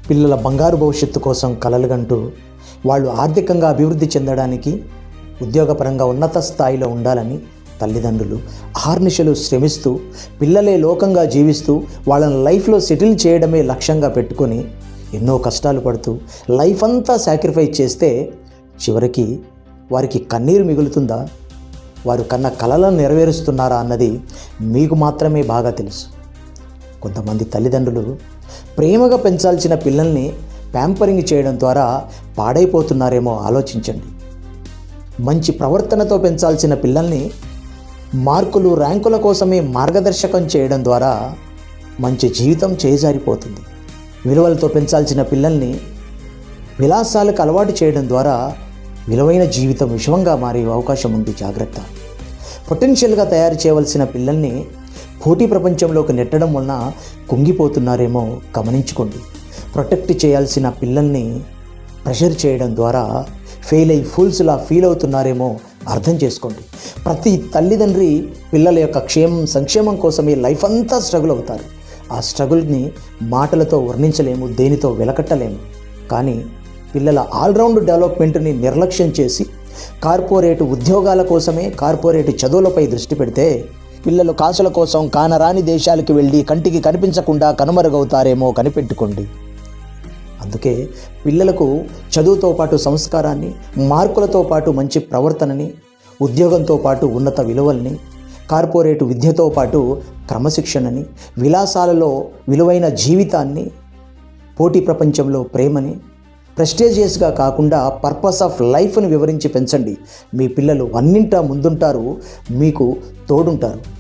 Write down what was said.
పిల్లల బంగారు భవిష్యత్తు కోసం కలలుగంటూ వాళ్ళు ఆర్థికంగా అభివృద్ధి చెందడానికి, ఉద్యోగపరంగా ఉన్నత స్థాయిలో ఉండాలని తల్లిదండ్రులు అహర్నిశలు శ్రమిస్తూ, పిల్లలే లోకంగా జీవిస్తూ వాళ్ళని లైఫ్లో సెటిల్ చేయడమే లక్ష్యంగా పెట్టుకొని ఎన్నో కష్టాలు పడుతూ లైఫ్ అంతా సాక్రిఫైస్ చేస్తే చివరికి వారికి కన్నీరు మిగులుతుందా? వారు కన్న కలలను నెరవేరుస్తున్నారా అన్నది మీకు మాత్రమే బాగా తెలుసు. కొంతమంది తల్లిదండ్రులు ప్రేమగా పెంచాల్సిన పిల్లల్ని ప్యాంపరింగ్ చేయడం ద్వారా పాడైపోతున్నారేమో ఆలోచించండి. మంచి ప్రవర్తనతో పెంచాల్సిన పిల్లల్ని మార్కులు, ర్యాంకుల కోసమే మార్గదర్శకం చేయడం ద్వారా మంచి జీవితం చేజారిపోతుంది. విలువలతో పెంచాల్సిన పిల్లల్ని విలాసాలకు అలవాటు చేయడం ద్వారా విలువైన జీవితం విషమంగా మారే అవకాశం ఉంది. జాగ్రత్త. పొటెన్షియల్గా తయారు చేయవలసిన పిల్లల్ని పోటీ ప్రపంచంలోకి నెట్టడం వలన కుంగిపోతున్నారేమో గమనించుకోండి. ప్రొటెక్ట్ చేయాల్సిన పిల్లల్ని ప్రెషర్ చేయడం ద్వారా ఫెయిల్ అయ్యి ఫూల్స్లా ఫీల్ అవుతున్నారేమో అర్థం చేసుకోండి. ప్రతి తల్లిదండ్రి పిల్లల యొక్క సంక్షేమం కోసమే లైఫ్ అంతా స్ట్రగుల్ అవుతారు. ఆ స్ట్రగుల్ని మాటలతో వర్ణించలేము, దేనితో వెలకట్టలేము. కానీ పిల్లల ఆల్రౌండ్ డెవలప్మెంట్ని నిర్లక్ష్యం చేసి కార్పొరేట్ ఉద్యోగాల కోసమే, కార్పొరేట్ చదువులపై దృష్టి పెడితే పిల్లలు కాసుల కోసం కానరాని దేశాలకు వెళ్ళి కంటికి కనిపించకుండా కనుమరుగవుతారేమో కనిపెట్టుకోండి. అందుకే పిల్లలకు చదువుతో పాటు సంస్కారాన్ని, మార్కులతో పాటు మంచి ప్రవర్తనని, ఉద్యోగంతో పాటు ఉన్నత విలువల్ని, కార్పొరేట్ విద్యతో పాటు క్రమశిక్షణని, విలాసాలలో విలువైన జీవితాన్ని, పోటీ ప్రపంచంలో ప్రేమని, ప్రెస్టీజియస్గా కాకుండా పర్పస్ ఆఫ్ లైఫ్ని వివరించి పెంచండి. మీ పిల్లలు అన్నింటా ముందుంటారు, మీకు తోడుంటారు.